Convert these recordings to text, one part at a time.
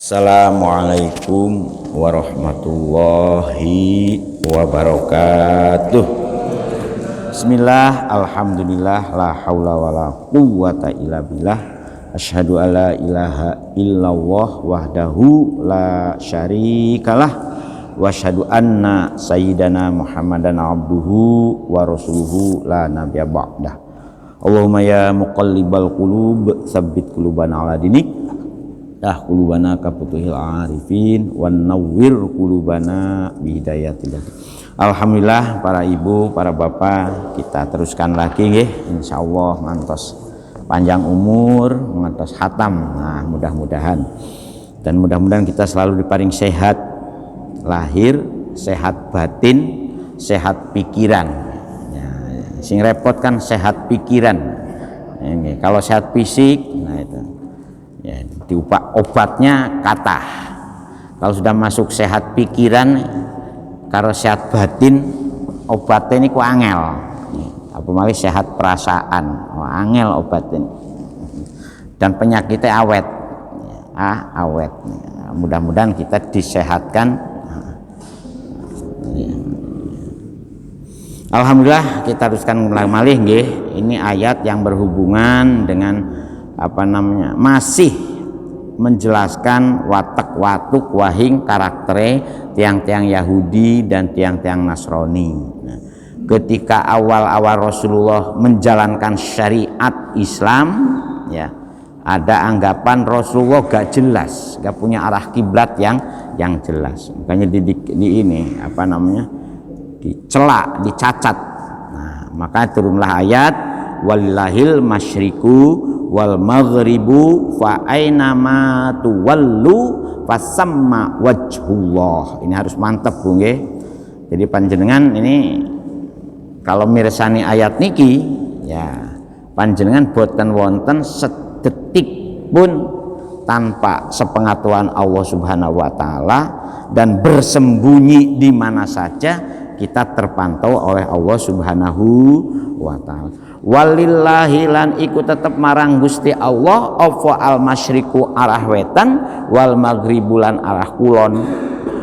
Assalamualaikum warahmatullahi wabarakatuh. Bismillah, alhamdulillah, la haula wala quwwata illa billah. Asyhadu alla ilaha illallah wahdahu la syarikalah wa asyhadu anna sayyidana Muhammadan abduhu wa rasuluhu la nabiyya ba'dah. Allahumma ya muqallibal qulub tsabbit qulubana ala dinik. Qulubana kafutuhil arifin wan nawwir qulubana bihidayatil. Alhamdulillah para ibu, para bapak, kita teruskan lagi nggih insyaallah ngantos panjang umur, ngantos khatam. Nah, mudah-mudahan dan mudah-mudahan kita selalu diparing sehat lahir, sehat batin, sehat pikiran. Ya, sing repot kan sehat pikiran. Ini kalau sehat fisik, nah itu ya, obatnya kata. Kalau sudah masuk sehat pikiran, kalau sehat batin, obatnya ini ku angel. Apa malih sehat perasaan, angel obatnya. Dan penyakitnya awet, awet. Mudah-mudahan kita disehatkan. Alhamdulillah, kita teruskan malih nggih. Ini ayat yang berhubungan dengan masih menjelaskan watak watuk wahing karaktere tiang-tiang Yahudi dan tiang-tiang Nasrani. Nah, ketika awal-awal Rasulullah menjalankan syariat Islam, ya ada anggapan Rasulullah gak jelas, gak punya arah kiblat yang jelas. Makanya di ini dicela, dicacat. Nah, maka turunlah ayat walillahil masyriku wal maghribu fa ainama tuwallu fasamma wajhullah. Ini harus mantep Bu nggih. Jadi panjenengan ini kalau mirsani ayat niki ya panjenengan boten wonten sedetik pun tanpa sepengetahuan Allah Subhanahu wa taala, dan bersembunyi di mana saja kita terpantau oleh Allah Subhanahu wa taala. Walillahi lan iku tetep marang Gusti Allah apa al masyriku arah wetan wal maghribu lan arah kulon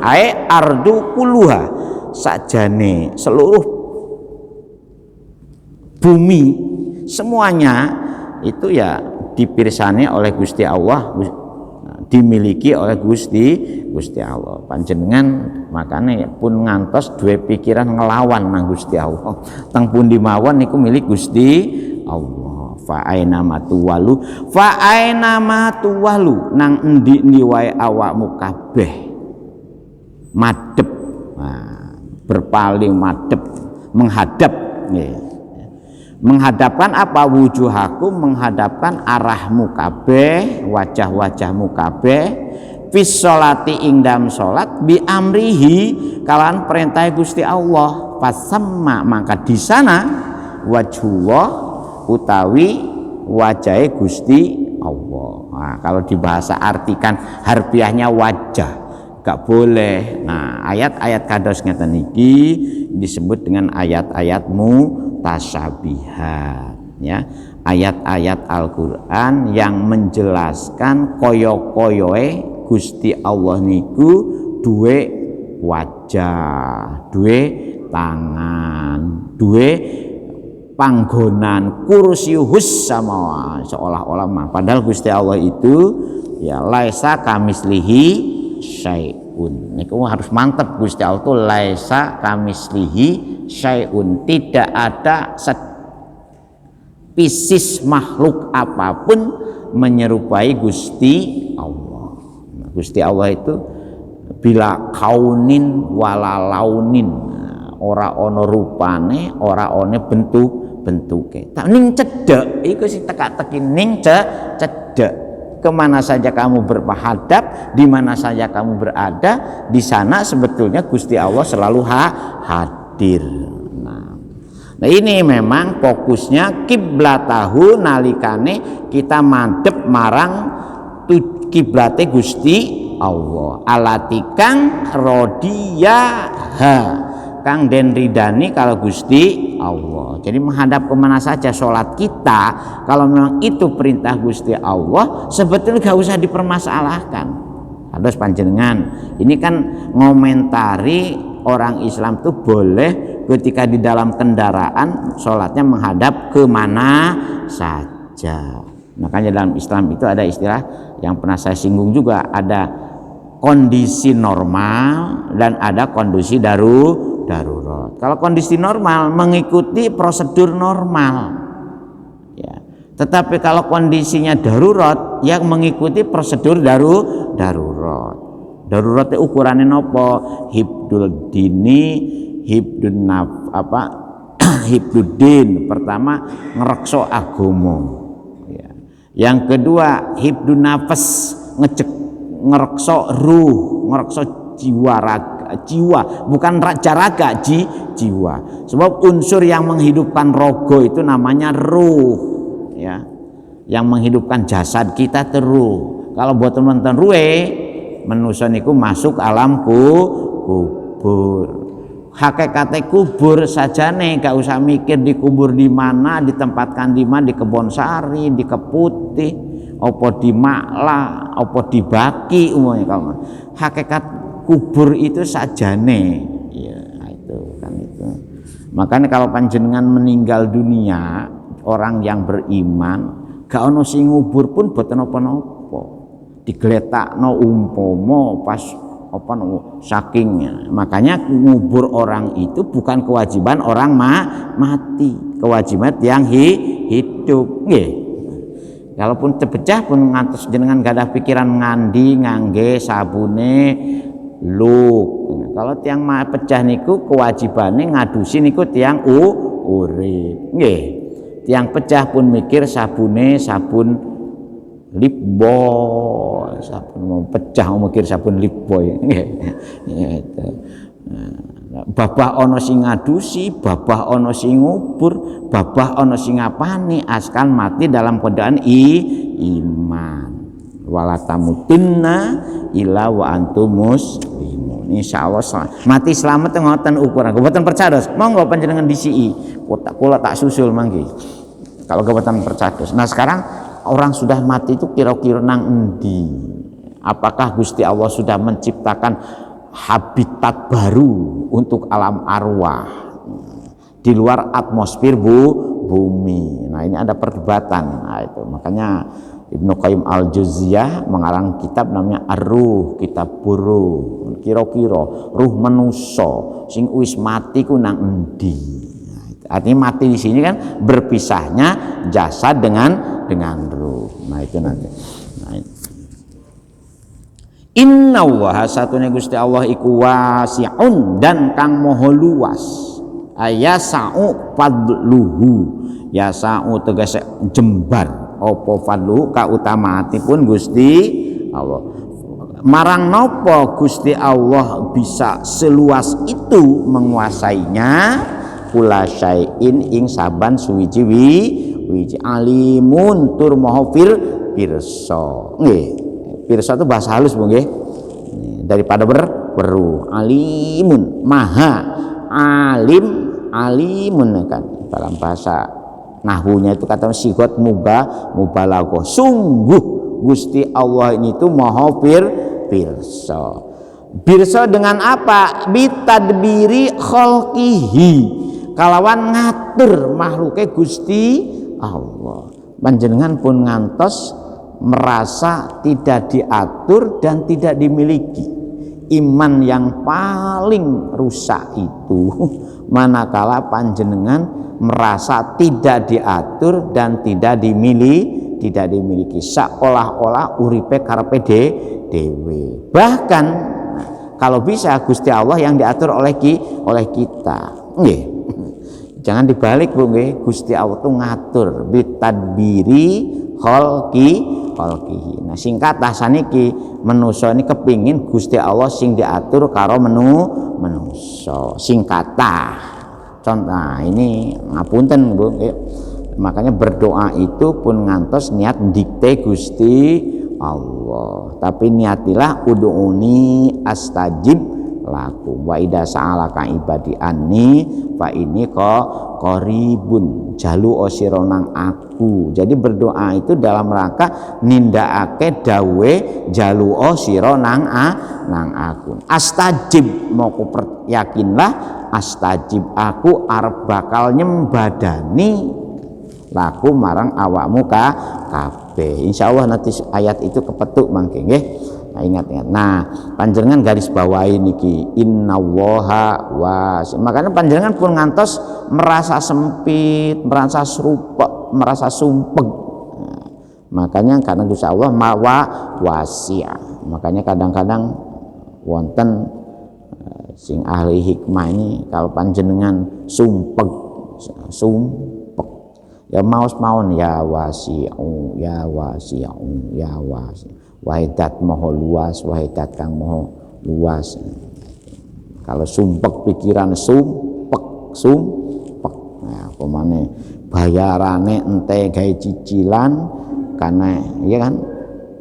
ae ardu kuluha sakjane seluruh bumi semuanya itu ya dipirsani oleh Gusti Allah, dimiliki oleh Gusti Allah. Panjenengan makanya pun ngantos duwe pikiran ngelawan nang Gusti Allah. Teng pundi mawon niku milik Gusti Allah. Fa aina matuwalu nang endi wae awakmu kabeh madhep. Nah, berpaling madhep, menghadap nggih. Menghadapkan apa? Wujuhaku, menghadapkan arahmu kabeh, wajah-wajahmu kabeh fis sholati ing dalam salat bi amrihi kalan perintah Gusti Allah. Fasamma maka di sana wajhullah utawi wajahe Gusti Allah. Nah, kalau di bahasa artikan harfiahnya wajah, gak boleh. Nah, ayat-ayat kados ngeten niki disebut dengan ayat-ayat mutasyabihat, ya. Ayat-ayat Al-Qur'an yang menjelaskan koyo-koyoe Gusti Allah niku duwe wajah, duwe tangan, duwe panggonan, kursiuhus sama seolah-olah padahal Gusti Allah itu ya laisa kamislihi syai'un. Niku harus mantep, Gusti Allah itu laisa kamislihi syai'un, tidak ada spesies makhluk apapun menyerupai Gusti Allah. Nah, Gusti Allah itu bila kaunin wala launin, ora ono rupane, ora ono bentuke. Tak ning cedhek iku sing teka-teki ning cedhek. Kemana saja kamu berhadap, di mana saja kamu berada, di sana sebetulnya Gusti Allah selalu hadir. Nah ini memang fokusnya kiblatahu nalikane kita madhep marang kiblate Gusti Allah. Alatikang rodiyaha kang den ridani kalau Gusti Allah. Jadi menghadap kemana saja sholat kita, kalau memang itu perintah Gusti Allah, sebetulnya gak usah dipermasalahkan. Terus panjenengan ini kan ngomentari orang Islam tuh boleh ketika di dalam kendaraan sholatnya menghadap kemana saja. Makanya dalam Islam itu ada istilah yang pernah saya singgung juga, ada kondisi normal dan ada kondisi darurat. Kalau kondisi normal mengikuti prosedur normal, ya. Tetapi kalau kondisinya darurat yang mengikuti prosedur darurat. Darurat itu ukurannya nopo? Hibdul dini, hibdun hibduddin. Pertama ngerekso agomo. Ya. Yang kedua hibdun nafas, ngerekso ruh, ngerekso jiwa, bukan raga, jiwa. Sebab unsur yang menghidupkan rogo itu namanya ruh. Ya, yang menghidupkan jasad kita teruh. Kalau buat teman-teman ruwe, manusia niku masuk alam kubur. Hakikate kubur sajane gak usah mikir dikubur di mana, ditempatkan di mana, di Kebon Sari, di Keputih, opo di Makla, opo di Baki umumnya. Kalau hakikat kubur itu sajane, ya itu kan itu. Makanya kalau panjenengan meninggal dunia, orang yang beriman gak ono sing ngubur pun boten napa-napa, digletakno umpama pas apa sakingnya. Makanya ngubur orang itu bukan kewajiban orang mati, kewajiban yang hidup nggih. Kalaupun pecah pun ngantos jenengan gak ada pikiran ngandi ngangge sabune luk. Kalau tiang pecah niku kewajibane ngadusi niku tiang urip nggih. Tiang pecah pun mikir sabune sabun Lifboy, sabun mau pecah mikir sabun Lifboy. Babah ono sing ngadusi, babah ono sing ngubur, babah ono sing ngapani, askan mati dalam keadaan iman. Wala tamutunna illa wa antum muslimun. Insyaallah mati selamat ngoten ukuran. Mboten percados, monggo panjenengan disii. Kula tak susul mangke. Kalau mboten percados. Nah, sekarang orang sudah mati itu kira-kira nang endi? Apakah Gusti Allah sudah menciptakan habitat baru untuk alam arwah di luar atmosfer bumi? Nah, ini ada perdebatan. Nah, itu makanya Ibnu Qayyim al-Jauziyah mengarang kitab namanya Ar-Ruh, kitab buruh. Kira-kira ruh manusia sing wis mati ku nang endi? Nah, artinya mati di sini kan berpisahnya jasad dengan ruh. Nah, itu nanti. Nah, Inna wa satune Gusti Allah iku wasi'un dan kang moho luas. Ayasa'u fadluhu. Yasa'u tegese jembar apa fadluhu kautamaatipun Gusti Allah. Marang nopo Gusti Allah bisa seluas itu menguasainya? Kula syai'in ing saban suwiji wiji alimun tur maha pirsa. Nggih. Pirsa itu bahasa halus Bu nggih. Daripada weru. Alimun maha alimun kan dalam bahasa nahwunya itu kata sigot mubalaghah. Sungguh Gusti Allah ini tuh maha pirsa. Pirsa dengan apa? Bitadbiri khalqihi. Kalawan ngatur makhluknya Gusti Allah. Panjenengan pun ngantos merasa tidak diatur dan tidak dimiliki. Iman yang paling rusak itu manakala panjenengan merasa tidak diatur dan tidak dimiliki, seolah-olah uripe karepe dewe. Bahkan kalau bisa Gusti Allah yang diatur oleh kita. Nggih. Jangan dibalik Bu nggih. Gusti Allah tuh ngatur bitadbiri khalqihi. Nah, singkat saniki manusa ini kepingin Gusti Allah sing diatur karo manusa. Singkatah. Contoh ini ngapunten Bu. Makanya berdoa itu pun ngantos niat dikte Gusti Allah. Tapi niatilah ud'uni astajib lakum. Wa idza sa'alaka ibadi anni fa ini qaribun jalu sira nang aku. Jadi berdoa itu dalam rangka nindakake dawe jalu sira nang aku. Astajib moko yakinlah astajib aku arep bakal nyembadani laku marang awakmu kabeh. Insyaallah nanti ayat itu kepetuk mangke nggih. Nah, ingat. Nah, panjenengan garis bawahi niki innallaha wasi. Makanya panjenengan pun ngantos merasa sempit, merasa serupek, merasa sumpek. Nah, makanya karena Gusti Allah mawa wasi'a. Makanya kadang-kadang wonten sing ahli hikmah ini kalau panjenengan sumpek ya maos-maon ya wasi'u ya wasi'u ya wasi'. Wahidat moho luas, wahidat kang moho luas. Kalau sumpek pikiran sumpek. Nah, pemane bayarane ente gawe cicilan karena ya kan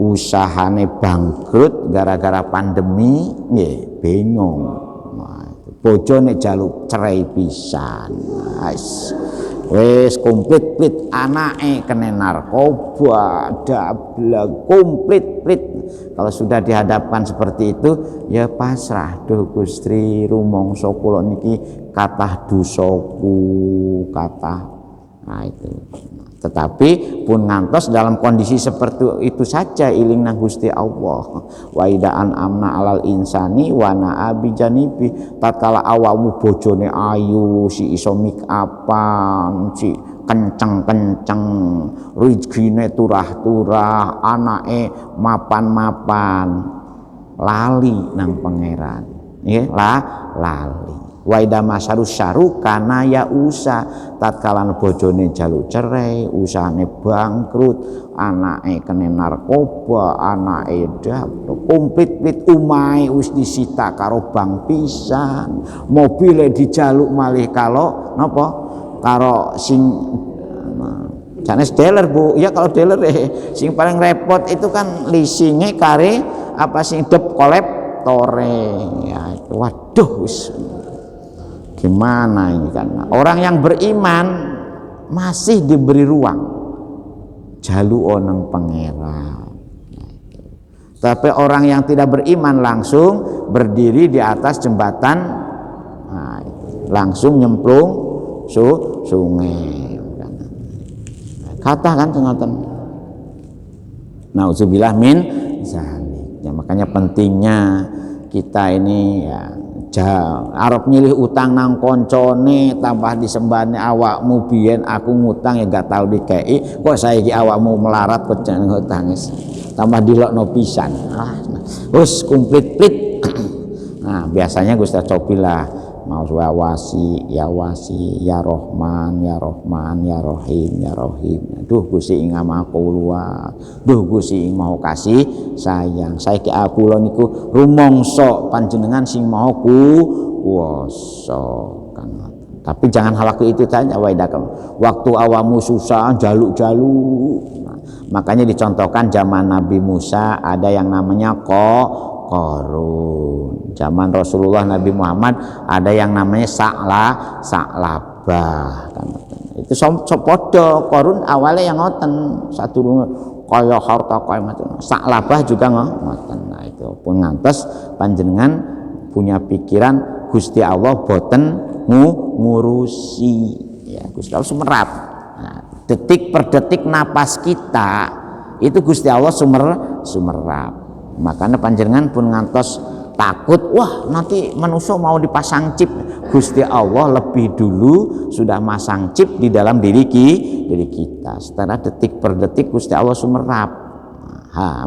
usahane bangkrut gara-gara pandemi, nggih bingung. Nah, bojone jaluk cerai pisan. Wes komplit anake kena narkoba, dablag komplit. Kalau sudah dihadapkan seperti itu ya pasrah. Duh Gusti rumangsa kula niki kathah dosaku kathah. Nah itu. Tetapi pun ngantos dalam kondisi seperti itu saja iling nang Gusti Allah. Wa idaan amna alal insani wa na'a bijanibi. Tatkala awakmu bojone ayu, si iso make upan, si kenceng-kenceng, rezekine turah-turah, anake mapan-mapan, lali nang pangeran. Nggih, lali. Wa idza masaru syaru kana ya usa tatkala bojone jaluk cerai, usahane bangkrut, anake kena narkoba, anake komplit umahe wis disita karo bank pisan, mobile dijaluk malih kalau napa karo sing janes dealer Bu. Ya kalau dealer sing paling repot itu kan leasingnya kare apa sing debt collectore ya itu waduh wis gimana ini kan orang yang beriman masih diberi ruang jalu oneng pangeran. Tapi orang yang tidak beriman langsung berdiri di atas jembatan, nah, langsung nyemplung sungai. Kata kan ngoten. Nauzubillah min zalik. Ya, makanya pentingnya kita ini ya arep nyilih utang nang koncone tambah disembahne awakmu biyen aku ngutang ya gak tau dikei kok saiki awakmu melarat kok jeneng utang tambah dilokno pisan wis komplit. Nah biasanya Gusti cobilah mau wasi ya Rahman ya Rahim duh Gusti ing Maha duh Gusti ing Maha kasih sayang saiki kula niku rumangsa panjenengan sing Maha kuwasa kan. Tapi jangan halaku itu saja waktu awamu susah jaluk-jaluk. Nah, makanya dicontohkan zaman Nabi Musa ada yang namanya Qarun. Zaman Rasulullah Nabi Muhammad ada yang namanya Sa'labah kan. Itu padha Qarun awalnya yang ngoten satu kaya harta kaya macam Sa'labah juga ngoten. Nah itu pun ngantos panjenengan punya pikiran Gusti Allah boten ngurusi ya Gusti Allah sumerap. Nah, detik per detik napas kita itu Gusti Allah sumerap. Makanya panjenengan pun ngantos takut wah nanti manusia mau dipasang chip. Gusti Allah lebih dulu sudah masang chip di dalam diri kita. Setelah detik per detik Gusti Allah sumerap.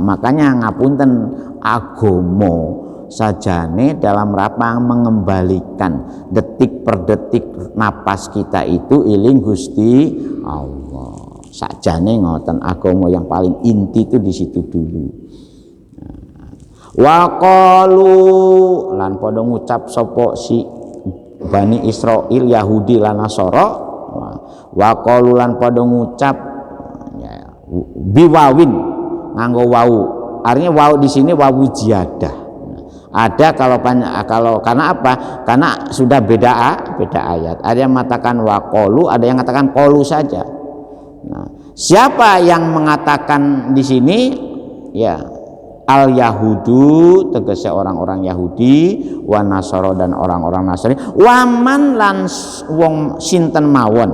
Makanya ngapunten agomo sajane dalam rangka mengembalikan detik per detik napas kita itu iling Gusti Allah. Sajane ngoten agama yang paling inti itu di situ dulu. Wa qalu lan padha ngucap sapa si Bani Israil Yahudi lan Nasara wa qalu lan padha ngucap ya, biwawin nganggo wau artinya wau di sini wawu jiadah Ada kalau karena apa? Karena sudah beda ayat. Ada yang mengatakan waqalu, ada yang mengatakan qalu saja. Nah, siapa yang mengatakan di sini? Ya, al yahudu tegese orang-orang Yahudi, wa nasara dan orang-orang Nasrani, waman lan wong sinten mawon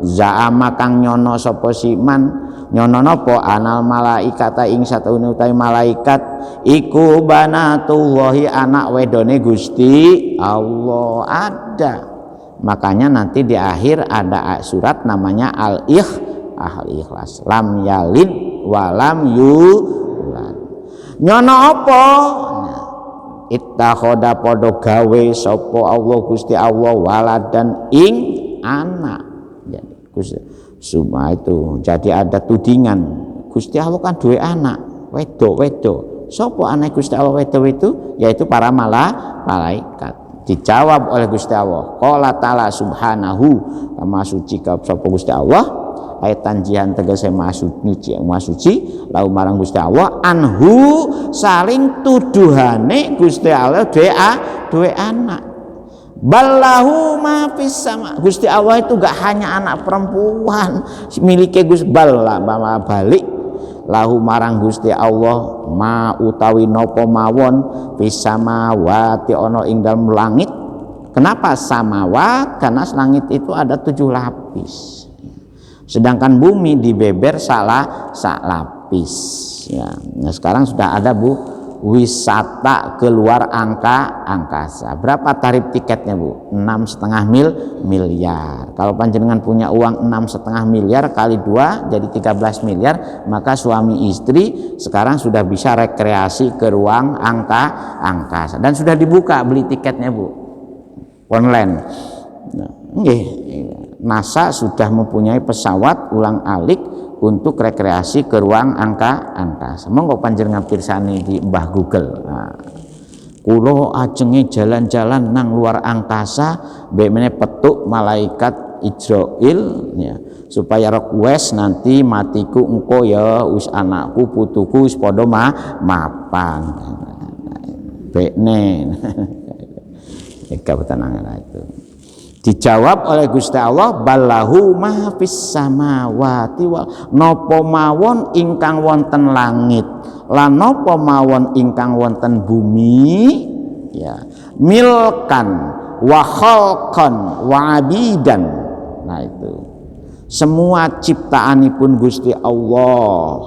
zaama kang nyono sapa siman. Nyono napa anal malaikata ing satune utawi malaikat iku banatullahi anak wedone Gusti Allah. Ada, makanya nanti di akhir ada surat namanya al-ikhlas, lam yalid walam yulad. Nyono apa? Ittakhoda podo gawe sapa Allah Gusti Allah waladan ing anak. Jadi Gusti Suma itu jadi ada tudingan Gusti Allah kan duwe anak wedok. Sapa anak Gusti Allah wedok itu? Yaitu para malaikat. Dijawab oleh Gusti Allah. Qala ta'ala subhanahu, maha suci sapa Gusti Allah. Ayat tanjihan tegese maha suci lau marang Gusti Allah anhu saling tuduhane Gusti Allah duwe anak. Ballahu ma fis sama. Gusti Allah itu gak hanya anak perempuan milike Gusti balla balik lahu marang Gusti Allah ma utawi napa mawon fis samawati ana ing dalem langit. Kenapa samawat? Karena langit itu ada 7 lapis. Sedangkan bumi dibeber sak lapis ya. Nah, sekarang sudah ada wisata keluar angkasa. Berapa tarif tiketnya Bu? 6,5 miliar. Kalau panjenengan punya uang 6,5 miliar kali 2 jadi 13 miliar, maka suami istri sekarang sudah bisa rekreasi ke ruang angkasa. Dan sudah dibuka beli tiketnya Bu, online. Nah, NASA sudah mempunyai pesawat ulang-alik untuk rekreasi ke ruang angkasa. Monggo panjenengan pirsani di Mbah Google. Nah, kulo ajenge jalan-jalan nang luar angkasa bemene petuk malaikat Israil ya, supaya request nanti matiku engko ya us anakku putuku wis padha mapan. Bekne. Eka betanangan itu. Dijawab oleh Gusti Allah ballahu ma fis samawati wal napa mawon ingkang wonten langit lan napa mawon ingkang wonten bumi ya milkan wa khalqan wa abidan. Nah itu semua ciptaanipun Gusti Allah,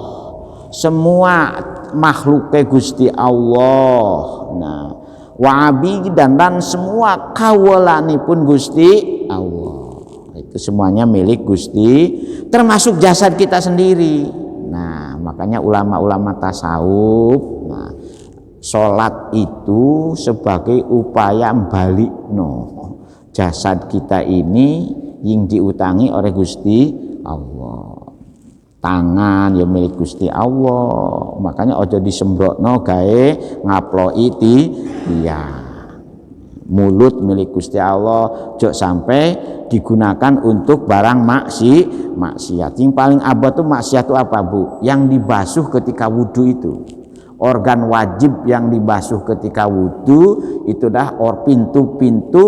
semua makhluknya Gusti Allah. Nah wa abidan dan semua kawalanipun Gusti Allah. Itu semuanya milik Gusti, termasuk jasad kita sendiri. Nah, makanya ulama-ulama tasawuf, nah, sholat itu sebagai upaya balikno jasad kita ini yang diutangi oleh Gusti Allah. Tangan ya milik Gusti Allah, makanya ojo disembrokno gawe ngaploki ya. Mulut milik Gusti Allah, ojo sampai digunakan untuk barang maksiat. Yang paling abad itu maksiat itu apa Bu? Yang dibasuh ketika wudhu itu. Organ wajib yang dibasuh ketika wudhu itu dah pintu-pintu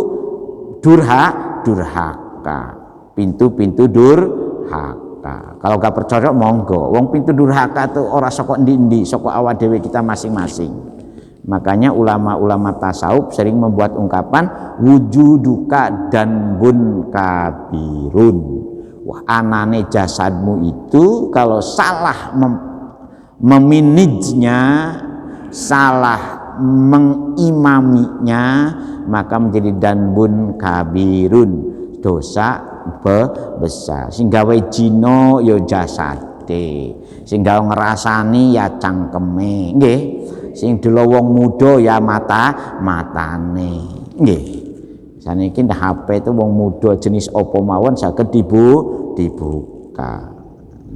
durhaka. Pintu-pintu durhaka. Kalau gak percaya monggo, wong pintu durhaka itu ora saka ndi-ndi, saka awak dhewe kita masing-masing. Makanya ulama-ulama tasawuf sering membuat ungkapan wujuduka dan bun kabirun. Wah, anane jasadmu itu kalau salah meminijnya, salah mengimaminya, maka menjadi danbun kabirun, dosa besar. Sing gawe jino ya jasade, sing gawe ngrasani ya cangkeme, nggih. Sing delok wong muda ya matane, nggih. Saniki HP itu wong muda jenis apa mawon saged dibuka.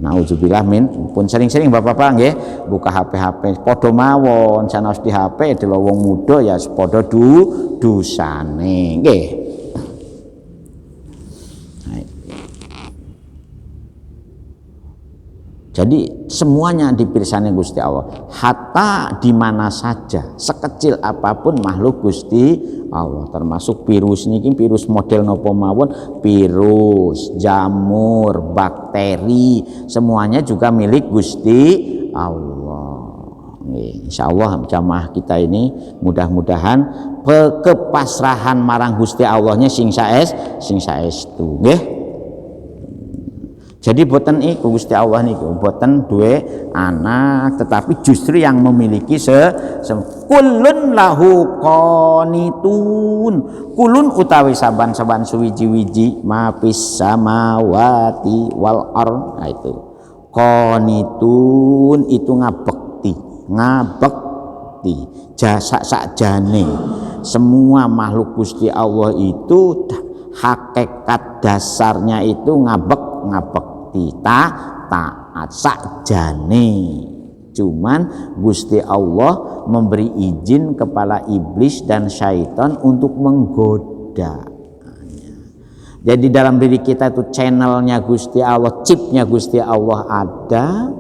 Nauzubillah min pun sering-sering Bapak-bapak nggih buka HP padha mawon sanes di HP delok wong muda ya padha dosane, nggih. Jadi semuanya dipirsani Gusti Allah, hatta di mana saja, sekecil apapun makhluk Gusti Allah, termasuk virus niki, virus model napa mawon, virus, jamur, bakteri, semuanya juga milik Gusti Allah. Insya Allah jamaah kita ini mudah-mudahan kepasrahan marang Gusti Allahnya sing saestu nggih. Jadi boten iku Gusti Allah niku boten duwe anak, tetapi justru yang memiliki kulun lahu qanitun. Kulun utawi saban-saban suwiji-wiji mapis samawati wal ard. Nah itu qanitun itu ngabekti jasa sakjane semua makhluk Gusti Allah itu hakikat dasarnya itu ngabekti taat sakjane, cuman Gusti Allah memberi izin kepada iblis dan syaitan untuk menggoda. Jadi dalam diri kita itu channelnya Gusti Allah, chipnya Gusti Allah ada,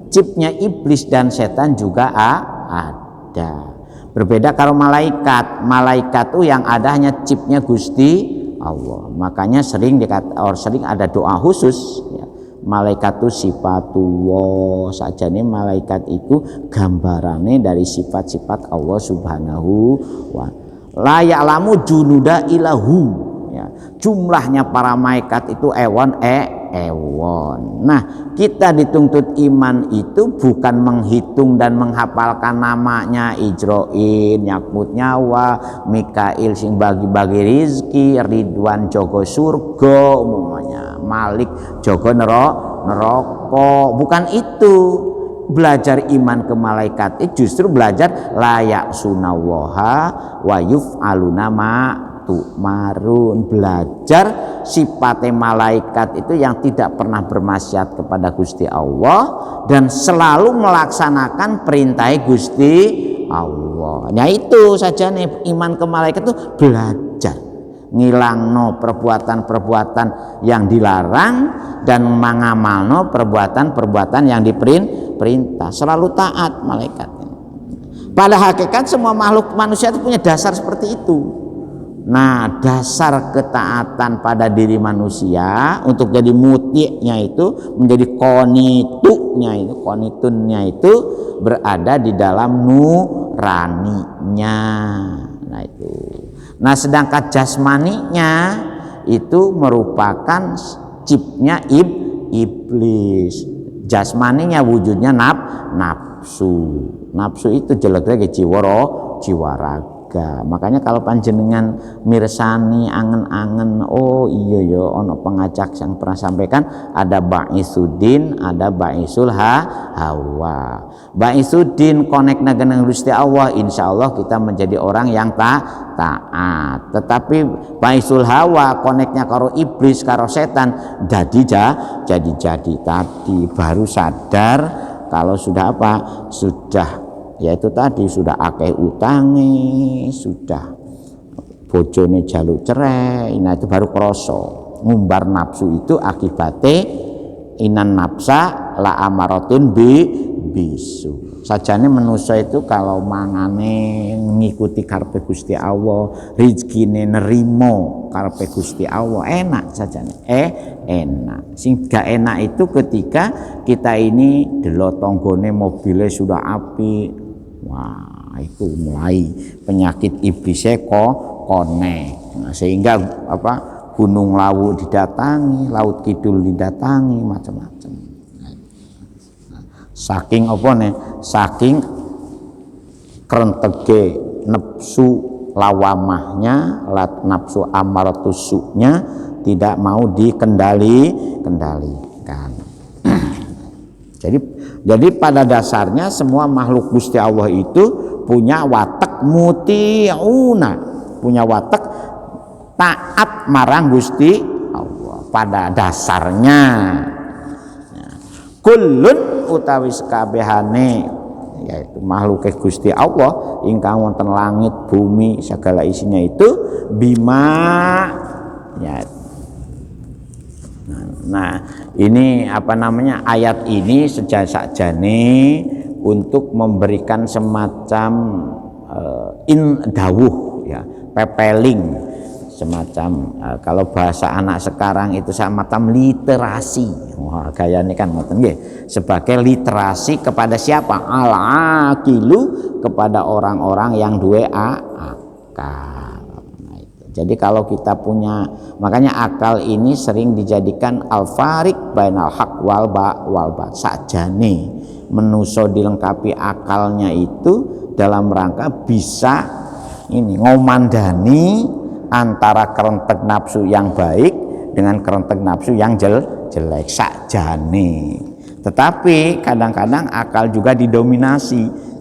chipnya iblis dan setan juga ada. Berbeda kalau malaikat tuh yang ada hanya chipnya Gusti Allah. Makanya sering ada doa khusus ya. Malaikat itu sifatullah saja nih, malaikat itu gambarannya dari sifat-sifat Allah Subhanahu wa la ya'lamu junuda ilahu ya. Jumlahnya para malaikat itu ewon. Nah, kita dituntut iman itu bukan menghitung dan menghafalkan namanya, Ijroin nyakmut nyawa, Mikail sing bagi-bagi rizki, Ridwan jogo surga umumnya, Malik jogo neraka, bukan itu. Belajar iman ke malaikat itu justru belajar layak sunawaha wa yuf'aluna ma tu'marun, belajar sifatnya malaikat itu yang tidak pernah bermaksiat kepada Gusti Allah dan selalu melaksanakan perintah Gusti Allah. Nah itu saja nih iman ke malaikat itu belajar ngilangno perbuatan-perbuatan yang dilarang dan mengamalno perbuatan-perbuatan yang diperintah, selalu taat malaikat. Pada hakikat semua makhluk manusia itu punya dasar seperti itu. Nah, dasar ketaatan pada diri manusia untuk jadi muti'nya itu, menjadi qanitunnya itu berada di dalam nuraninya. Nah itu. Nah, sedangkan jasmaninya itu merupakan chipnya iblis. Jasmaninya wujudnya nafsu. Nafsu itu jelek-jelek jiwa raga. Makanya kalau panjenengan mirsani angen-angen, oh iya ya ono pengajak yang pernah sampaikan ada Ba'isuddin, ada Ba'isul Hawa. Ba'isuddin connect dengan Gusti Allah, insya Allah kita menjadi orang yang taat. Tetapi Ba'isul Hawa connectnya karo iblis, karo setan, jadi tadi baru sadar kalau sudah apa? Sudah yaitu tadi sudah akeh utange, sudah bojone jaluk cerai. Nah itu baru kroso ngumbar nafsu itu akibatnya inan nafsa la amaratun bisu. Sajane manusia itu kalau mangane ngikuti karepe Gusti Allah, rezekine nerimo karepe Gusti Allah, enak sajane. Enak. Sing gak enak itu ketika kita ini delok tanggane mobilnya sudah apik. Wah, itu mulai penyakit iblisnya konek. Nah, sehingga apa? Gunung Lawu didatangi, Laut Kidul didatangi, macam-macam. Saking apa nih? Saking kerentege nafsu lawamahnya, nafsu amaratusuknya tidak mau dikendalikan. Jadi pada dasarnya semua makhluk Gusti Allah itu punya watak muti'una, punya watak taat marang Gusti Allah pada dasarnya. Kullun utawi sekabehane yaitu makhluk Gusti Allah ingkang wonten langit bumi segala isinya itu bima ya Nah, ini apa namanya, ayat ini sajane untuk memberikan semacam dawuh ya, pepeling semacam kalau bahasa anak sekarang itu semacam literasi. Wah, gaya ini kan ngoten nggih, sebagai literasi kepada siapa? Al-aqilu, kepada orang-orang yang duwe akal. Jadi kalau kita punya, makanya akal ini sering dijadikan al-fariq bainal haq wal batil. Sakjane menuso dilengkapi akalnya itu dalam rangka bisa ini ngomandani antara kerentek nafsu yang baik dengan kerentek nafsu yang jelek sakjane. Tetapi kadang-kadang akal juga didominasi.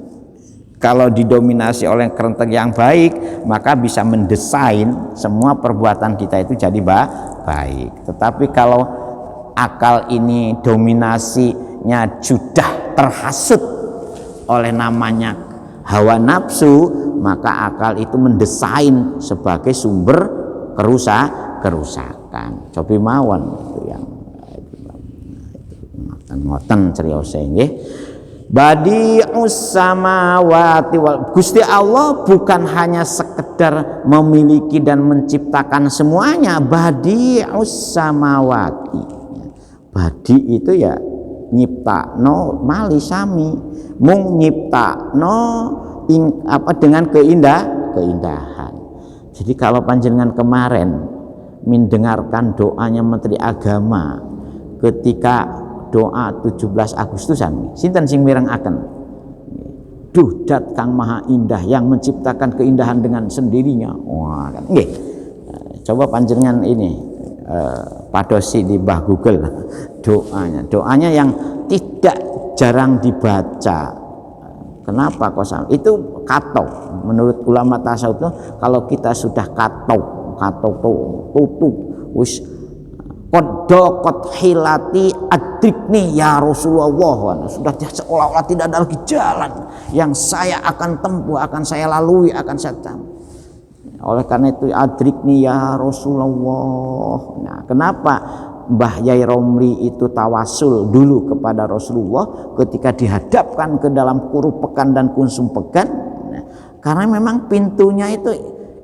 Kalau didominasi oleh kerentek yang baik, maka bisa mendesain semua perbuatan kita itu jadi baik. Tetapi kalau akal ini dominasinya sudah terhasut oleh namanya hawa nafsu, maka akal itu mendesain sebagai sumber kerusakan. Cobi mawon itu yang ngoten criyose nggih. Badi'us samawati wal, Gusti Allah bukan hanya sekedar memiliki dan menciptakan semuanya. Badi'us samawati, badi itu ya nyiptakno mali sami, mung nyiptakno dengan keindahan. Jadi kalau panjenengan kemarin mendengarkan doanya Menteri Agama ketika doa 17 Agustusan, sinten sing mirengaken? Duh dat Kang Maha Indah yang menciptakan keindahan dengan sendirinya. Wah, kan nggih. Coba panjenengan ini padosi di Mbah Google doanya yang tidak jarang dibaca. Kenapa kok sama? Itu katok. Menurut ulama tasawuf itu kalau kita sudah katok tutup wis qad hilati adrikni ya Rasulullah, sudah seolah-olah tidak ada lagi jalan yang saya akan tempuh, akan saya lalui, akan saya tempuh. Oleh karena itu adrikni ya Rasulullah. Nah, kenapa Mbah Yai Romli itu tawasul dulu kepada Rasulullah ketika dihadapkan ke dalam kurupekan dan kunsum pekan? Nah, karena memang pintunya itu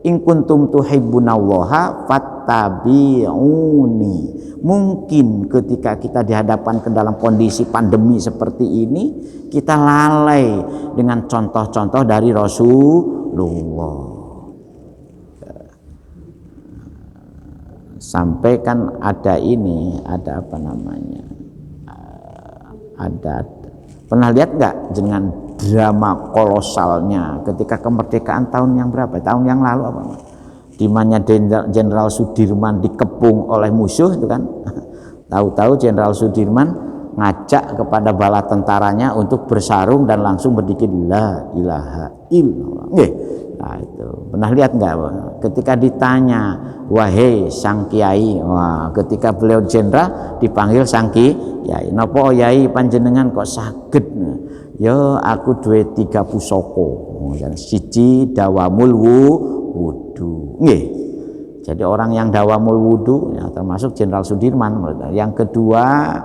in kuntum tuhibbunallaha fattabi'uni. Mungkin ketika kita dihadapkan ke dalam kondisi pandemi seperti ini, kita lalai dengan contoh-contoh dari Rasulullah. Sampai kan ada ini, ada apa namanya, ada pernah lihat nggak dengan drama kolosalnya ketika kemerdekaan tahun yang berapa? Tahun yang lalu apa? Di mana Jenderal Sudirman dikepung oleh musuh itu kan. Tahu-tahu Jenderal Sudirman ngajak kepada bala tentaranya untuk bersarung dan langsung berdikir la ilaha illallah. Nggih. Nah, itu pernah lihat nggak? Ketika ditanya, wahai sang kiai, wah, ketika beliau jenderal dipanggil sang kiai, napa yai panjenengan kok saged? Ya aku duwe 3 pusaka. Siji dawamul wudu. Nggih. Jadi orang yang dawamul wudu ya, termasuk Jenderal Sudirman. Yang kedua,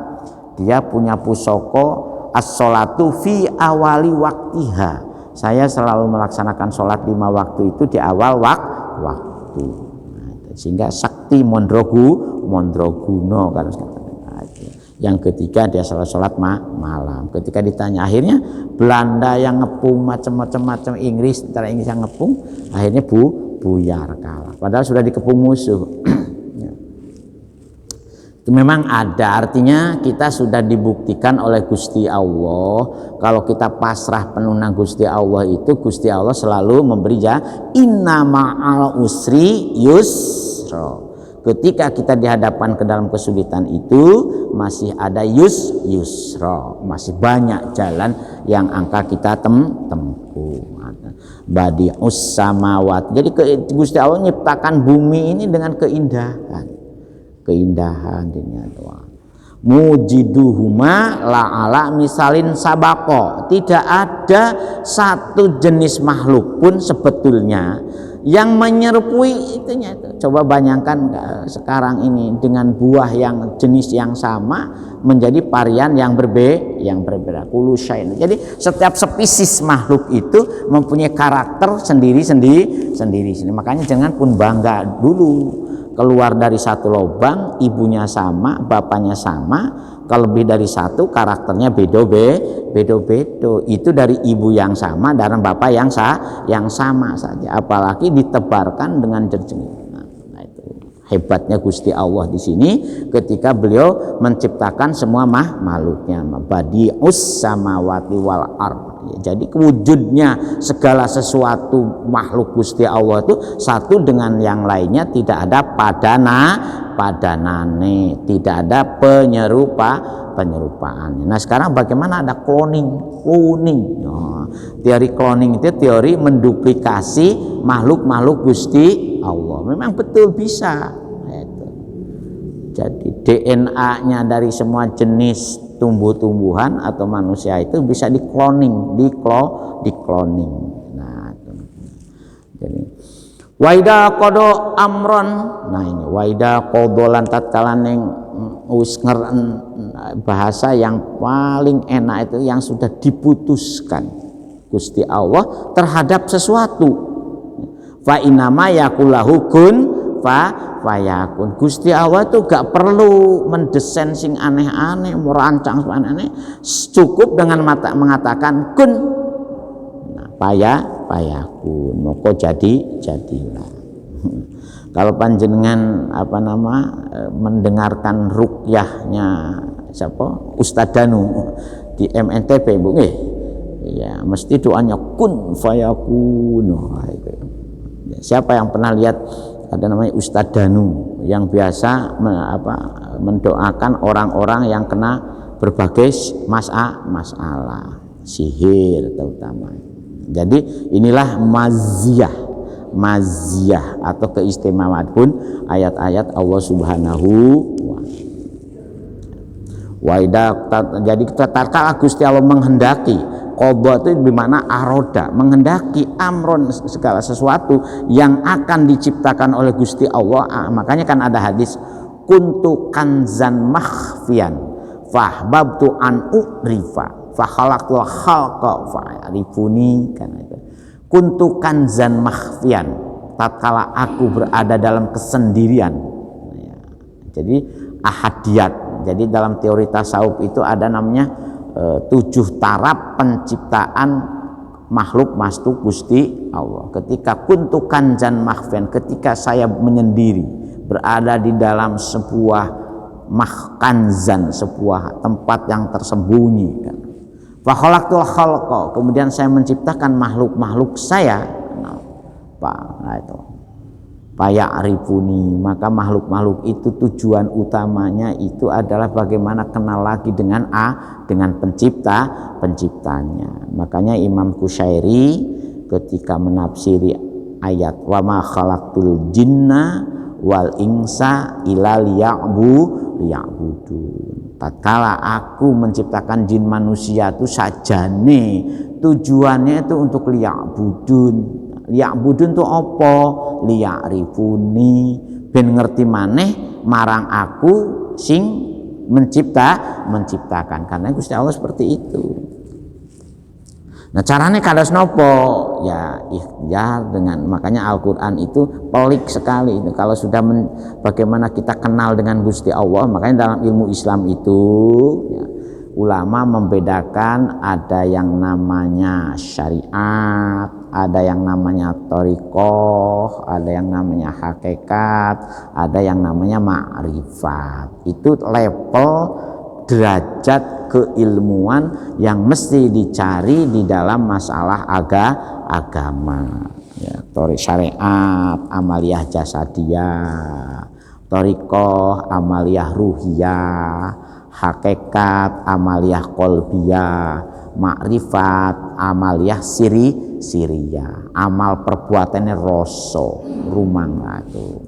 dia punya pusaka as-sholatu fi awali waktiha. Saya selalu melaksanakan sholat 5 waktu itu di awal waktu. Sehingga sakti mondroguno kan. Yang ketiga dia sholat malam. Ketika ditanya, akhirnya Belanda yang ngepung macam-macam, Inggris yang ngepung, akhirnya buyar kalah. Padahal sudah dikepung musuh. Itu memang ada, artinya kita sudah dibuktikan oleh Gusti Allah. Kalau kita pasrah penuh nang Gusti Allah itu, Gusti Allah selalu memberi inna ma'al usri yusra. Ketika kita dihadapkan ke dalam kesulitan itu, masih ada yusra, masih banyak jalan yang angka kita tempuh. Badi'us samawat. Jadi Gusti Allah menciptakan bumi ini dengan keindahan dunia doa. Mujiduhuma la'ala misalin sabako. Tidak ada satu jenis makhluk pun sebetulnya yang menyerupui itunya itu. Coba bayangkan sekarang ini dengan buah yang jenis yang sama menjadi varian yang berbeda. Kullu syai'in. Jadi setiap spesies makhluk itu mempunyai karakter sendiri. Makanya jangan pun bangga dulu keluar dari satu lubang, ibunya sama, bapaknya sama, kalau lebih dari satu karakternya bedo-bedo. Itu dari ibu yang sama dan bapak yang sama saja, apalagi ditebarkan dengan jernih. Nah, itu hebatnya Gusti Allah di sini ketika beliau menciptakan semua makhluknya. Badi'us samawati wal ardh. Jadi wujudnya segala sesuatu makhluk Gusti Allah itu satu dengan yang lainnya, tidak ada padanane, tidak ada penyerupaannya. Nah sekarang bagaimana ada cloning? Teori cloning itu teori menduplikasi makhluk Gusti Allah. Memang betul bisa. Jadi DNA-nya dari semua jenis tumbuh-tumbuhan atau manusia itu bisa dikloning. Nah, itu. Jadi waida kodo amron. Nah ini waida kodolan tatkala ning bahasa yang paling enak itu yang sudah diputuskan Gusti Allah terhadap sesuatu. Fa inama yakulahu kun fayakun. Gusti Allah itu gak perlu mendesain sing aneh-aneh, merancang sing aneh-aneh, cukup dengan mengatakan kun. Nah, fayakun. Moko jadilah. Kalau panjenengan mendengarkan ruqyahnya siapa? Ustadz Danu di MNTP, Bu nggih. Ya, mesti doanya kun fayakun. Siapa yang pernah lihat ada namanya Ustadz Danu yang biasa mendoakan orang-orang yang kena berbagai masalah sihir terutama. Jadi inilah maziyah atau keistimewaan pun ayat-ayat Allah Subhanahu wa ta'ala. Jadi tatkala Gusti Allah menghendaki, qadha itu bermakna aroda, menghendaki amron, segala sesuatu yang akan diciptakan oleh Gusti Allah. Makanya kan ada hadis kuntu kanzan makhfiyan fahbabtu an urifa fa khalaqtul khalqa fa'rifuni. Kan itu kuntu kanzan makhfiyan, tatkala aku berada dalam kesendirian. Jadi ahadiyat. Jadi dalam teori tasawuf itu ada namanya 7 taraf penciptaan makhluk Gusti Allah. Ketika kuntu kanzan makhfiyan, ketika saya menyendiri berada di dalam sebuah kanzan, sebuah tempat yang tersembunyi kan. Fa khalaqtul khalqa, kemudian saya menciptakan makhluk saya. Nah itu faya'rifuni, maka makhluk-makhluk itu tujuan utamanya itu adalah bagaimana kenal lagi dengan penciptanya. Makanya Imam Qushairi ketika menafsiri ayat wa ma khalaqtul jinna wal insa illa liya'budun. Tatkala aku menciptakan jin manusia itu sajane tujuannya itu untuk liya'budun. Liya'budun itu apa? Liya'rifuni, ben ngerti maneh marang aku sing menciptakan. Karena Gusti Allah seperti itu. Nah caranya kados nopo? Ya ikhtiar dengan, makanya Al-Qur'an itu pelik sekali itu. Kalau sudah bagaimana kita kenal dengan Gusti Allah, makanya dalam ilmu Islam itu ya, ulama membedakan ada yang namanya syariat, ada yang namanya thariqah, ada yang namanya hakikat, ada yang namanya ma'rifat. Itu level derajat keilmuan yang mesti dicari di dalam masalah agama. Ya, syariat, amaliyah jasadiyah, thariqah, amaliyah ruhiyah, hakikat, amaliyah qalbiyah, makrifat, amaliyah siriyah, amal perbuatannya rasa rumangga itu.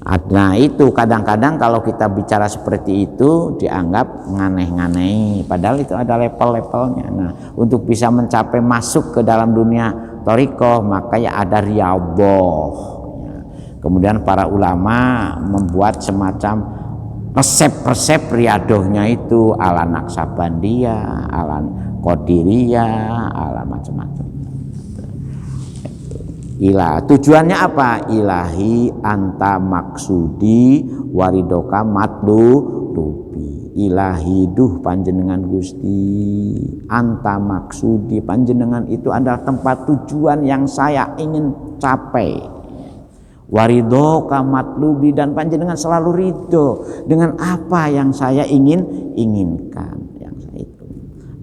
Nah itu kadang-kadang kalau kita bicara seperti itu dianggap nganeh-nganeh, padahal itu ada level-levelnya. Nah untuk bisa mencapai masuk ke dalam dunia thariqah, maka ya ada riyadhah. Kemudian para ulama membuat semacam resep-resep riyadhahnya itu ala Naksabandiyah, ala Qadiriyah, ala macam-macam. Tujuannya apa? Ilahi anta maksudi waridoka matlubi. Ilahi duh panjenengan Gusti, anta maksudi, panjenengan itu adalah tempat tujuan yang saya ingin capai. Waridoka matlubi, dan panjenengan selalu ridho dengan apa yang saya inginkan, yang saya itu.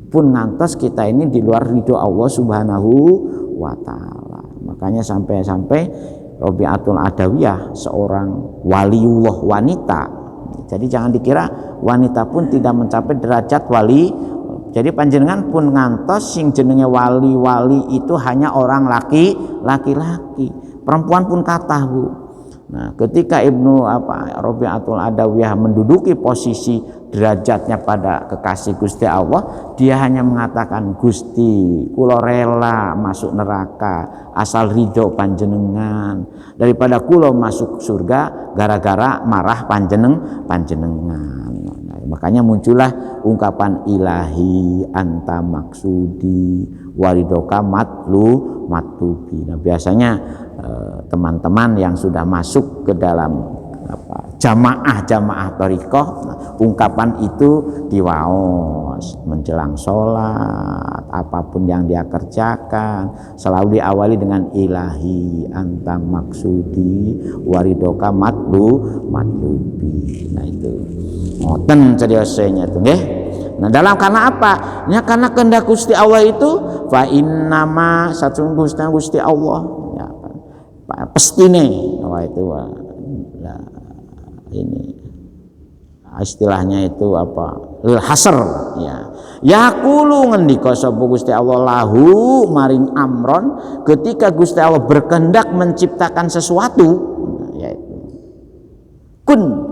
Pun ngantos kita ini di luar ridho Allah Subhanahu wa Ta'ala. Makanya sampai-sampai Rabi'atul Adawiyah seorang waliullah wanita. Jadi jangan dikira wanita pun tidak mencapai derajat wali. Jadi panjenengan pun ngantos sing jenenge wali-wali itu hanya orang laki-laki. Perempuan pun kathah, Bu. Nah, ketika Rabi'atul Adawiyah menduduki posisi derajatnya pada kekasih Gusti Allah, dia hanya mengatakan, Gusti, kula rela masuk neraka asal ridho panjenengan daripada kula masuk surga gara-gara marah panjenengan. Nah, makanya muncullah ungkapan ilahi anta maksudi waridoka matlubi. Nah, biasanya teman-teman yang sudah masuk ke dalam jamaah thariqah, ungkapan itu diwaos menjelang sholat, apapun yang dia kerjakan selalu diawali dengan ilahi anta maksudi waridoka matlubi. Nah itu ngoten ceriosenya itu nggih. Nah dalam karena apa? Ya karena kehendak Gusti Allah itu fa innama satunggu Gusti Allah ya, pestine itu nah, ini istilahnya itu lil hasr ya. Yaqulu ngendika sapa Gusti Allah lahu maring amron, ketika Gusti Allah berkehendak menciptakan sesuatu yaitu kun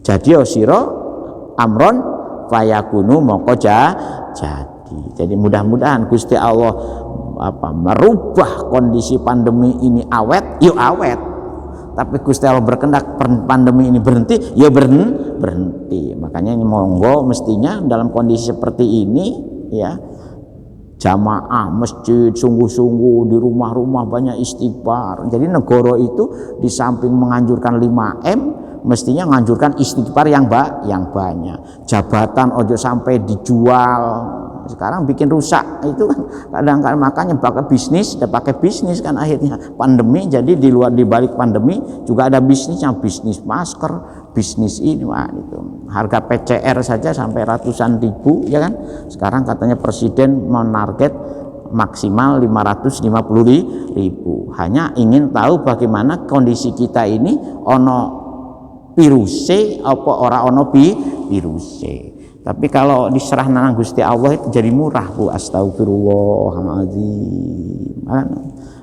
jadi sira amron fayakunu moko jadi. Jadi mudah-mudahan Gusti Allah merubah kondisi pandemi ini awet, yuk awet. Tapi Gusti Allah berkehendak pandemi ini berhenti, ya berhenti. Makanya ini monggo mestinya dalam kondisi seperti ini ya, jamaah masjid sungguh-sungguh, di rumah-rumah banyak istighfar. Jadi negara itu di samping menganjurkan 5M, mestinya menganjurkan istighfar yang banyak. Jabatan ojo sampai dijual. Sekarang bikin rusak itu kan kadang-kadang, makanya pakai bisnis kan akhirnya pandemi. Jadi di balik pandemi juga ada bisnisnya, bisnis masker, bisnis ini itu harga PCR saja sampai ratusan ribu ya kan. Sekarang katanya presiden menarget maksimal 550.000. Hanya ingin tahu bagaimana kondisi kita ini, ono viruse apa ora ono viruse. Tapi kalau diserah nang Gusti Allah itu jadi murah, Bu. Astagfirullahaladzim.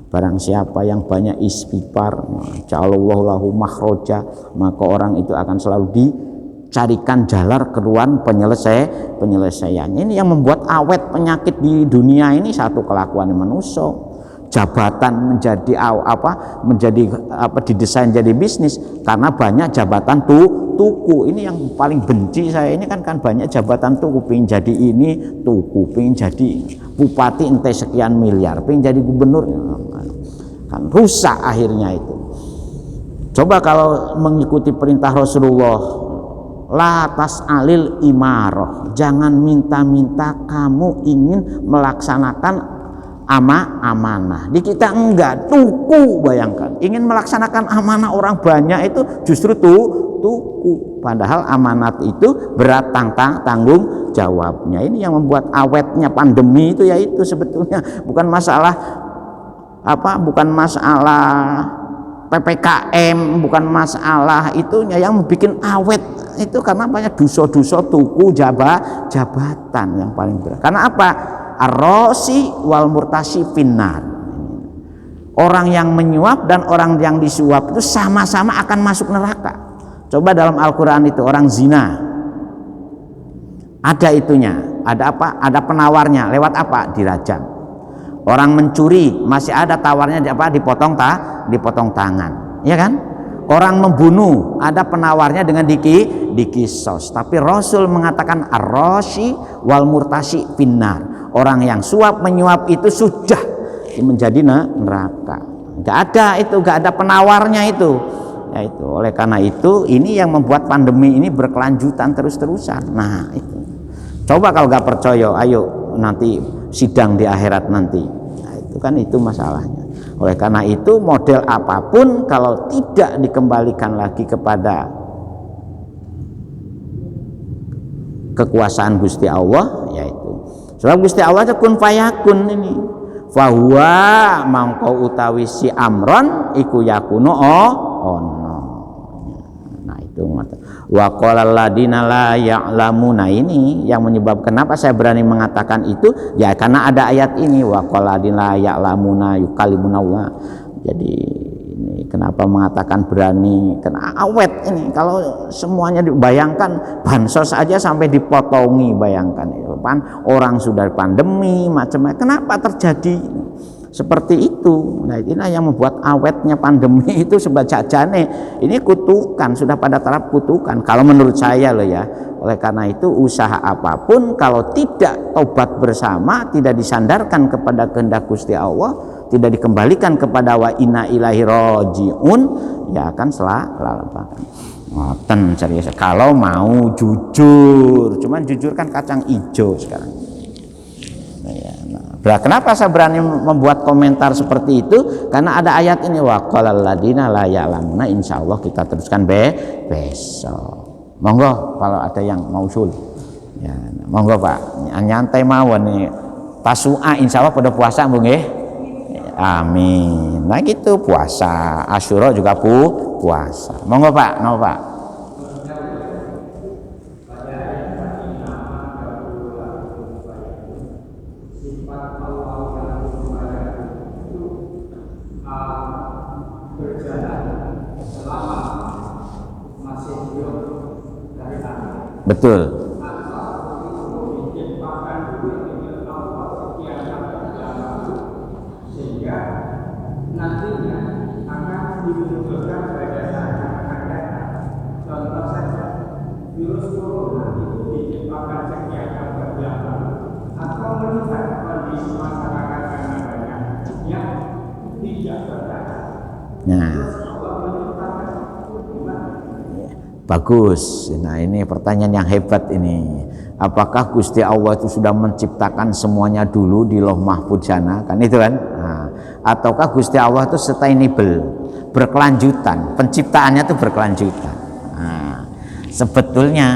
Barang siapa yang banyak istighfar, ja'alallahu lahu makhroja, maka orang itu akan selalu dicarikan jalan keluar penyelesaian. Ini yang membuat awet penyakit di dunia ini satu kelakuan manusia. Jabatan menjadi didesain jadi bisnis karena banyak jabatan tuku. Ini yang paling benci saya, ini kan banyak jabatan tuku, pengen jadi ini tuku, pengen jadi bupati ente sekian miliar, pengen jadi gubernur, kan rusak akhirnya itu. Coba kalau mengikuti perintah Rasulullah, la tas'alil imarah, jangan minta-minta kamu ingin melaksanakan amanah. Di kita enggak, tuku. Bayangkan ingin melaksanakan amanah orang banyak itu justru tuku, padahal amanat itu berat tanggung jawabnya. Ini yang membuat awetnya pandemi itu, yaitu sebetulnya bukan masalah PPKM, bukan masalah itunya. Yang bikin awet itu karena banyak dosa-dosa tuku jabatan yang paling berat. Karena apa? Ar-rosi wal murtasi finnar. Orang yang menyuap dan orang yang disuap itu sama-sama akan masuk neraka. Coba dalam Al-Quran itu orang zina, ada itunya, ada apa? Ada penawarnya, lewat apa? Dirajam. Orang mencuri masih ada tawarnya apa? Dipotong tangan, ya kan? Orang membunuh ada penawarnya dengan dikisos. Tapi Rasul mengatakan ar-rashi wal murtashi finnar. Orang yang suap menyuap itu sudah menjadi neraka. Enggak ada penawarnya itu. Ya itu. Oleh karena itu ini yang membuat pandemi ini berkelanjutan terus-terusan. Nah, itu. Coba kalau nggak percaya, ayo nanti sidang di akhirat nanti. Nah, itu kan itu masalahnya. Oleh karena itu model apapun kalau tidak dikembalikan lagi kepada kekuasaan Gusti Allah, yaitu sebab Gusti Allah itu kun fayakun ini. Fahuwa mangko utawi si amron iku yakuno ono. Nah itu wa qala alladziina la ya'lamuna, ini yang menyebabkan kenapa saya berani mengatakan itu ya karena ada ayat ini wa qala alladziina la ya'lamuna yukallimuna Allah. Jadi ini kenapa mengatakan berani, karena awet ini. Kalau semuanya dibayangkan bansos saja sampai dipotongi, bayangkan itu kan orang sudah pandemi macam-macam, kenapa terjadi seperti itu. Nah inilah yang membuat awetnya pandemi itu sebajane ini kutukan, sudah pada taraf kutukan kalau menurut saya loh ya. Oleh karena itu usaha apapun kalau tidak tobat bersama, tidak disandarkan kepada kehendak Gusti Allah, tidak dikembalikan kepada wa inna ilaihi rajiun, ya akan selalapakan. Ngoten serius kalau mau jujur, cuman jujur kan kacang hijau sekarang. Kenapa saya berani membuat komentar seperti itu? Karena ada ayat ini wa qalal ladina la ya'lamuna, insyaallah kita teruskan besok. Monggo kalau ada yang mau usul. Ya, monggo Pak. Nyantai mawon nih. Tasu'a insyaallah pada puasa nggih. Amin. Nah gitu puasa. Asyura juga puasa. Monggo Pak, no Pak. Betul. Sehingga nantinya akan dimunculkan pada saat akan datang. Contoh saja, virus corona itu diciptakan sekian abad yang lalu atau melihat kondisi masyarakat karena banyak yang tidak bertahan. Nah. Bagus. Nah ini pertanyaan yang hebat ini. Apakah Gusti Allah itu sudah menciptakan semuanya dulu di Lauh Mahfudz sana? Kan itu kan? Nah, ataukah Gusti Allah itu sustainable, berkelanjutan, penciptaannya itu berkelanjutan. Nah, sebetulnya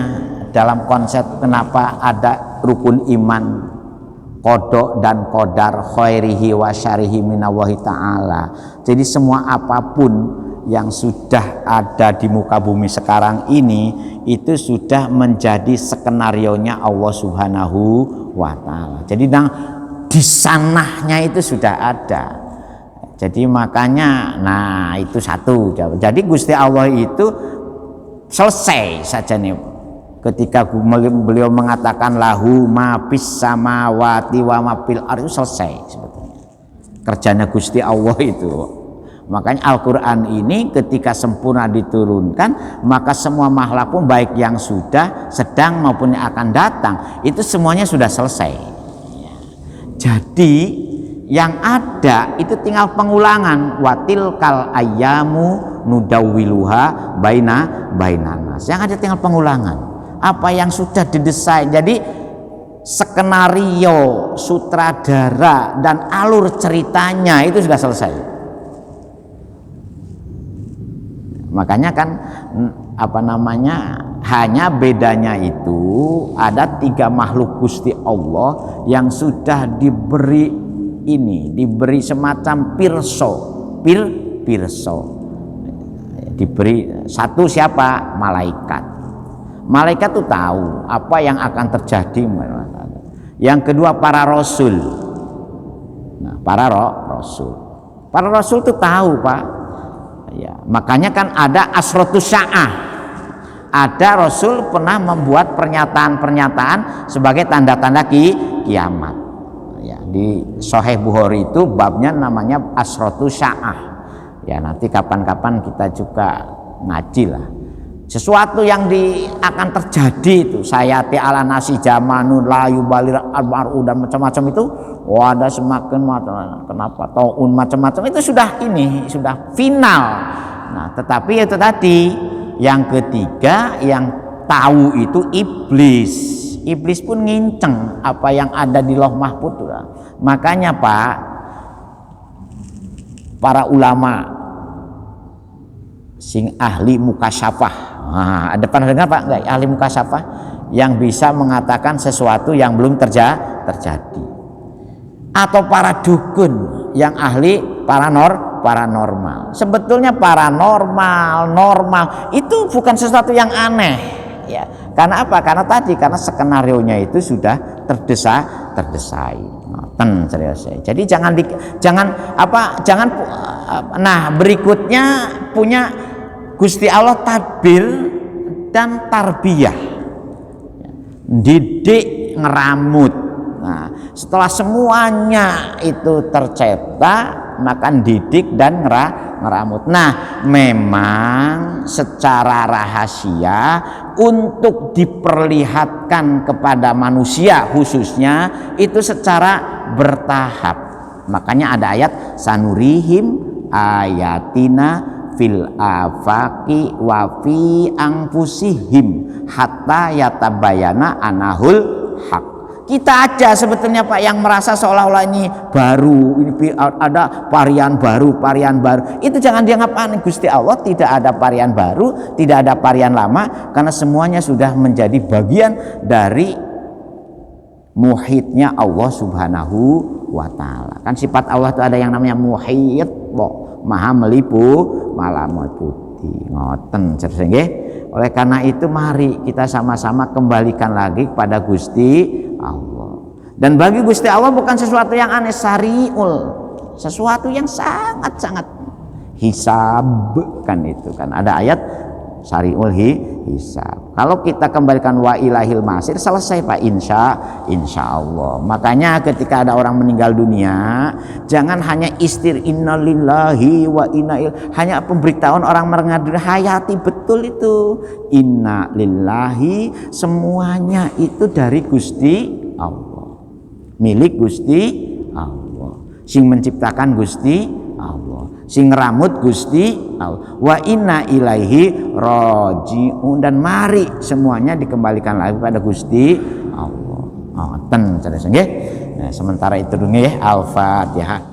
dalam konsep kenapa ada rukun iman, qada dan qadar, khairihi wa syarihi minallahi ta'ala. Jadi semua apapun yang sudah ada di muka bumi sekarang ini itu sudah menjadi skenarionya Allah Subhanahu wa Ta'ala. Jadi di sanahnya itu sudah ada. Jadi makanya nah itu satu. Jadi Gusti Allah itu selesai saja nih ketika beliau mengatakan lahu ma fis samawati wa ma fil ardi, selesai sebetulnya kerjanya Gusti Allah itu. Makanya Al-Quran ini ketika sempurna diturunkan, maka semua makhluk pun baik yang sudah, sedang maupun yang akan datang itu semuanya sudah selesai. Jadi yang ada itu tinggal pengulangan. Watil kal ayamu nudawwiluha bainanas. Yang ada tinggal pengulangan. Apa yang sudah didesain. Jadi skenario, sutradara dan alur ceritanya itu sudah selesai. Makanya kan hanya bedanya itu ada 3 makhluk Gusti Allah yang sudah diberi semacam pirso, diberi satu siapa? Malaikat tuh tahu apa yang akan terjadi. Yang kedua para rasul. Nah, para rasul tuh tahu Pak. Ya, makanya kan ada asratus sa'ah. Ada Rasul pernah membuat pernyataan-pernyataan sebagai tanda-tanda kiamat. Ya, di Sahih Bukhari itu babnya namanya Asratu Sya'ah. Ya nanti kapan-kapan kita juga ngaji lah. Sesuatu yang akan terjadi itu sayati ala nasi zamanun layu balir almaru dan macam-macam itu ada semakin kenapa taun macam-macam itu sudah final. Nah tetapi itu tadi yang ketiga yang tahu itu iblis pun nginceng apa yang ada di Lauh Mahfuz. Makanya Pak, para ulama sing ahli mukasyafah, ada pernah dengar Pak enggak ahli mukasyafah yang bisa mengatakan sesuatu yang belum terjadi, atau para dukun yang ahli paranormal. Sebetulnya normal itu bukan sesuatu yang aneh ya. Karena apa? Karena skenarionya itu sudah terdesain. Jadi jangan berikutnya punya Gusti Allah tadbir dan tarbiyah, didik ngeramut. Nah, setelah semuanya itu tercipta, maka didik dan ngeramut. Nah, memang secara rahasia untuk diperlihatkan kepada manusia khususnya itu secara bertahap. Makanya ada ayat sanurihim ayatina fil afaqi wa fi anfusihim hatta yatabayana anahul haq. Kita aja sebetulnya Pak yang merasa seolah-olah ini baru, ini ada varian baru. Itu jangan dianggap aneh. Gusti Allah tidak ada varian baru, tidak ada varian lama, karena semuanya sudah menjadi bagian dari muhitnya Allah Subhanahu wa Ta'ala. Kan sifat Allah itu ada yang namanya muhit, maha meliputi. Ngoten nggih. Oleh karena itu mari kita sama-sama kembalikan lagi kepada Gusti Allah. Dan bagi Gusti Allah bukan sesuatu yang aneh, syari'ul, sesuatu yang sangat-sangat hisab kan itu kan. Ada ayat syari'ul hisab. Kalau kita kembalikan wa ilahil masir, selesai Pak, insya Allah. Makanya ketika ada orang meninggal dunia, jangan hanya innalillahi wa inna ilaihi, hanya pemberitahuan orang meninggal hayati, betul itu innalillahi, semuanya itu dari Gusti Allah, milik Gusti Allah, sing menciptakan Gusti Allah, sing ngeramut Gusti Allah, wa inna ilaihi rajiun, dan mari semuanya dikembalikan lagi pada Gusti Allah. Nah, sementara itu dulu ya, Al-Fatihah.